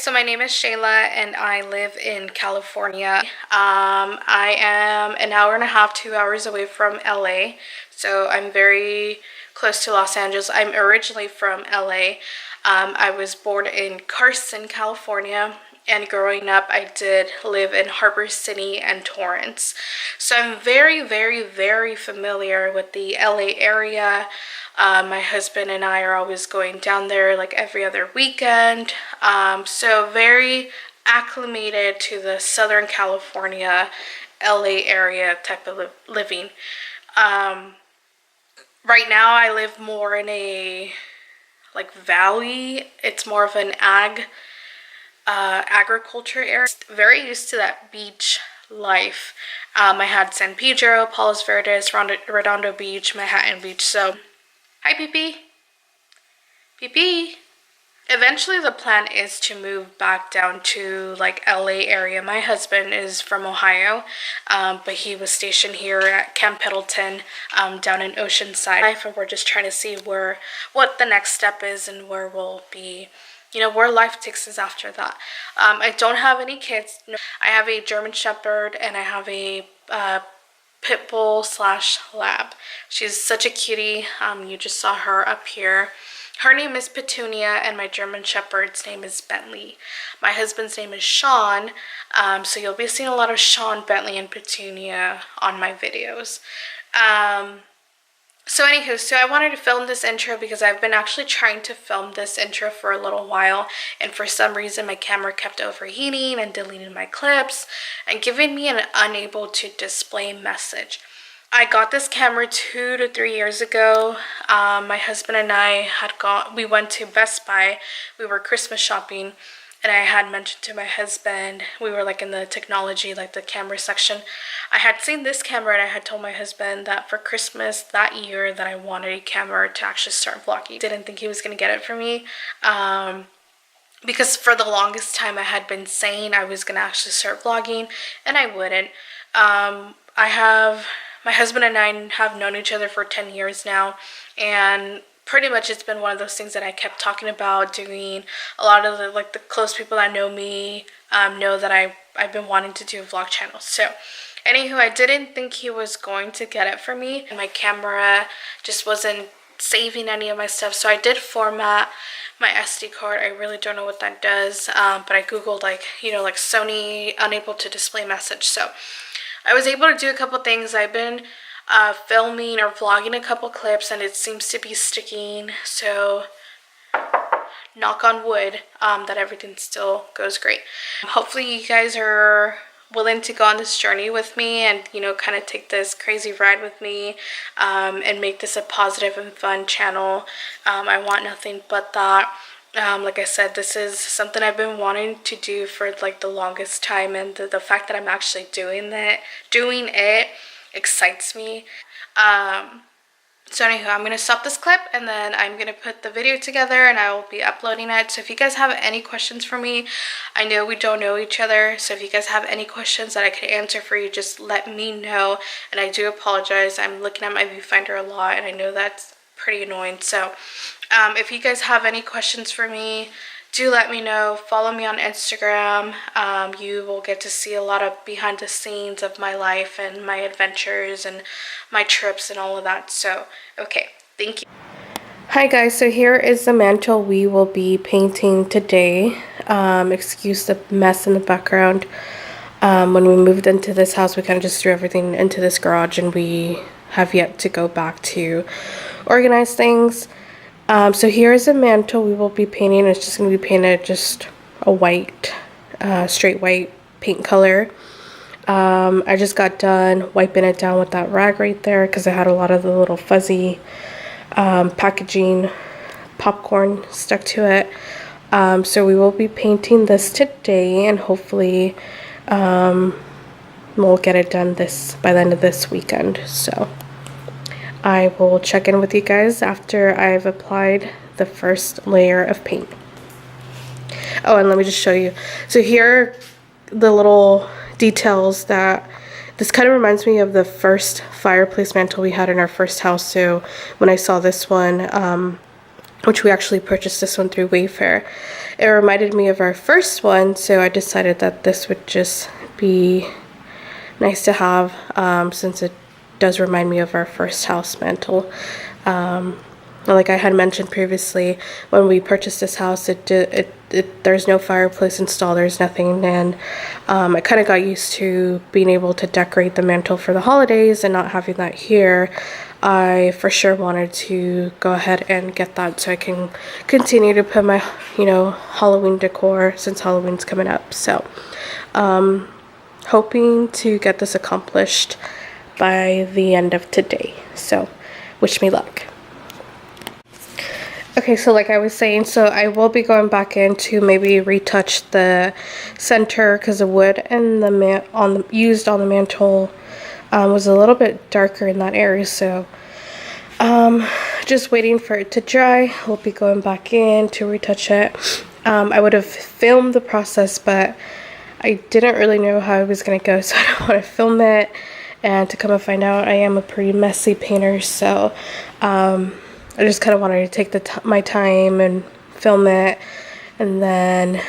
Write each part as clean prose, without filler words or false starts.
So my name is Shayla and I live in California. I am an hour and a half, 2 hours away from LA. So I'm very close to Los Angeles. I'm originally from LA. I was born in Carson, California. And growing up, I did live in Harbor City and Torrance. So I'm very familiar with the LA area. My husband and I are always going down there like every other weekend. So very acclimated to the Southern California, LA area type of living. Right now I live more in a like valley. It's more of an agriculture area. Very used to that beach life. I had San Pedro, Palos Verdes, Redondo Beach, Manhattan Beach. So, hi PP. PP. Eventually the plan is to move back down to like LA area. My husband is from Ohio, but he was stationed here at Camp Pendleton down in Oceanside. And we're just trying to see what the next step is and where we'll be, where life takes us after that. I don't have any kids. I have a German Shepherd and I have a pit bull / lab. She's such a cutie. You just saw her up here. Her name is Petunia and my German Shepherd's name is Bentley. My husband's name is Sean, so you'll be seeing a lot of Sean, Bentley, and Petunia on my videos. So I wanted to film this intro because I've been actually trying to film this intro for a little while, and for some reason my camera kept overheating and deleting my clips and giving me an unable to display message. I got this camera 2 to 3 years ago. My husband and I we went to Best Buy. We were Christmas shopping, and I had mentioned to my husband, we were like in the technology, like the camera section. I had seen this camera and I had told my husband that for Christmas that year that I wanted a camera to actually start vlogging. Didn't think he was going to get it for me. Because for the longest time I had been saying I was going to actually start vlogging, and I wouldn't. My husband and I have known each other for 10 years now, and pretty much it's been one of those things that I kept talking about doing. A lot of the close people that know me know that I've been wanting to do a vlog channel. So anywho, I didn't think he was going to get it for me, and my camera just wasn't saving any of my stuff. So I did format my SD card. I really don't know what that does, but I googled like Sony unable to display message. So I was able to do a couple things. I've been filming or vlogging a couple clips and it seems to be sticking, so knock on wood that everything still goes great. Hopefully you guys are willing to go on this journey with me and kind of take this crazy ride with me and make this a positive and fun channel. I want nothing but that. Like I said, this is something I've been wanting to do for like the longest time, and the fact that I'm actually doing it excites me. So anywho, I'm going to stop this clip and then I'm going to put the video together and I will be uploading it. So if you guys have any questions for me, I know we don't know each other, so if you guys have any questions that I could answer for you, just let me know. And I do apologize, I'm looking at my viewfinder a lot and I know that's pretty annoying. So if you guys have any questions for me, do let me know. Follow me on Instagram. You will get to see a lot of behind the scenes of my life and my adventures and my trips and all of that. So okay, thank you. Hi guys, so here is the mantle we will be painting today. Excuse the mess in the background. When we moved into this house, we kind of just threw everything into this garage and we have yet to go back to organize things. So here is a mantle we will be painting. It's just going to be painted just a white, straight white paint color. I just got done wiping it down with that rag right there because I had a lot of the little fuzzy packaging popcorn stuck to it. So we will be painting this today and hopefully we'll get it done by the end of this weekend. So I will check in with you guys after I've applied the first layer of paint. Oh, and let me just show you. So here are the little details that this kind of reminds me of the first fireplace mantle we had in our first house. So when I saw this one, which we actually purchased this one through Wayfair. It reminded me of our first one, so I decided that this would just be nice to have, since it does remind me of our first house mantle. Like I had mentioned previously, when we purchased this house, there's no fireplace installed, there's nothing, and I kind of got used to being able to decorate the mantle for the holidays and not having that here. I for sure wanted to go ahead and get that so I can continue to put my, Halloween decor, since Halloween's coming up. So, hoping to get this accomplished by the end of today. So, wish me luck. Okay, so like I was saying, so I will be going back in to maybe retouch the center, because the wood and the used on the mantle was a little bit darker in that area. So just waiting for it to dry. We'll be going back in to retouch it. I would have filmed the process, but I didn't really know how it was going to go, so I don't want to film it. And to come and find out, I am a pretty messy painter, so I just kind of wanted to take my time and film it, and then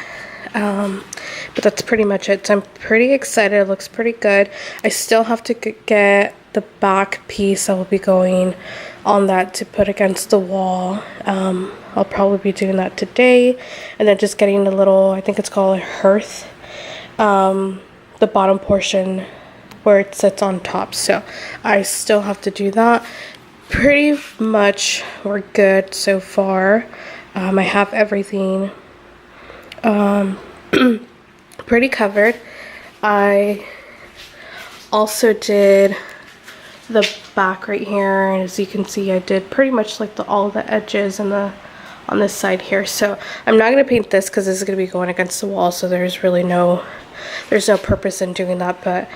but that's pretty much it. So I'm pretty excited. It looks pretty good. I still have to get the back piece. I will be going on that to put against the wall. I'll probably be doing that today, and then just getting a little, I think it's called a hearth, the bottom portion where it sits on top. So I still have to do that. Pretty much we're good so far. I have everything pretty covered. I also did the back right here, and as you can see, I did pretty much like all the edges and on this side here. So I'm not going to paint this because this is going to be going against the wall, so there's no purpose in doing that. But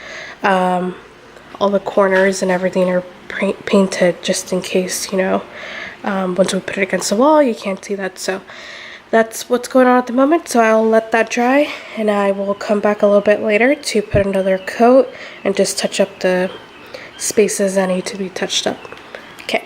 all the corners and everything are painted just in case, once we put it against the wall, you can't see that. So that's what's going on at the moment. So I'll let that dry, and I will come back a little bit later to put another coat and just touch up the spaces that need to be touched up. Okay.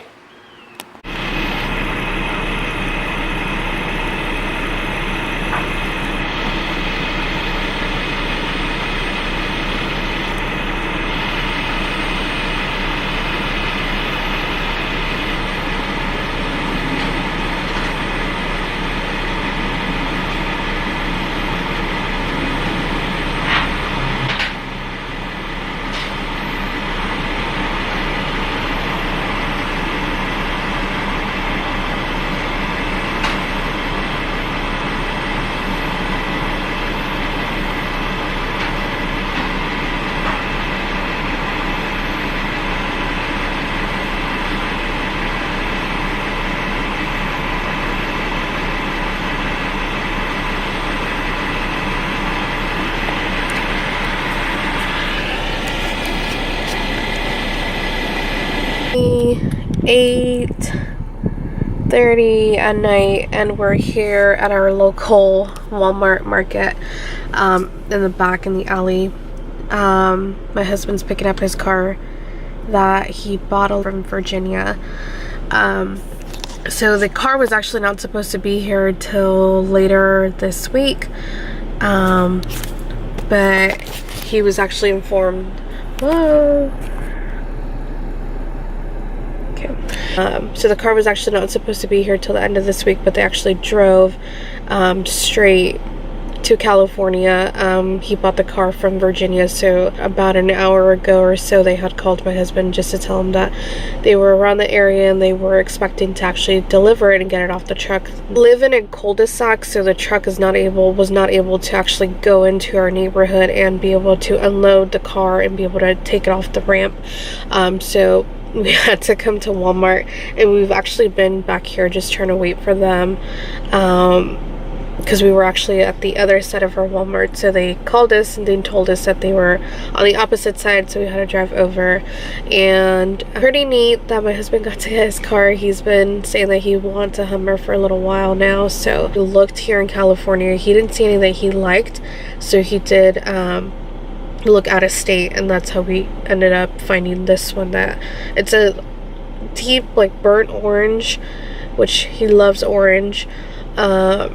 It's 8:30 at night, and we're here at our local Walmart market in the back in the alley. My husband's picking up his car that he bought from Virginia. So the car was actually not supposed to be here till later this week, but he was actually informed. Whoa. So the car was actually not supposed to be here till the end of this week, but they actually drove straight to California. He bought the car from Virginia, so about an hour ago or so they had called my husband just to tell him that they were around the area and they were expecting to actually deliver it and get it off the truck. We live in a cul-de-sac, so the truck was not able to actually go into our neighborhood and be able to unload the car and be able to take it off the ramp. So we had to come to Walmart, and we've actually been back here just trying to wait for them, because we were actually at the other side of our Walmart. So they called us and they told us that they were on the opposite side, so we had to drive over. And pretty neat that my husband got to get his car. He's been saying that he wants a Hummer for a little while now, so we looked here in California. He didn't see any that he liked, so he did look out of state, and that's how we ended up finding this one. That it's a deep like burnt orange which he loves orange. So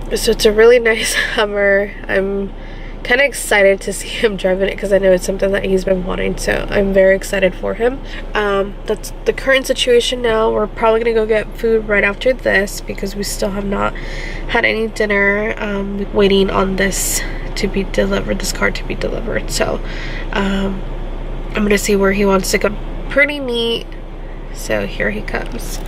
it's a really nice Hummer. I'm kind of excited to see him driving it because I know it's something that he's been wanting, so I'm very excited for him. That's the current situation now. We're probably gonna go get food right after this because we still have not had any dinner. Waiting on this to be delivered, this car to be delivered. So I'm gonna see where he wants to go. Pretty neat. So here he comes.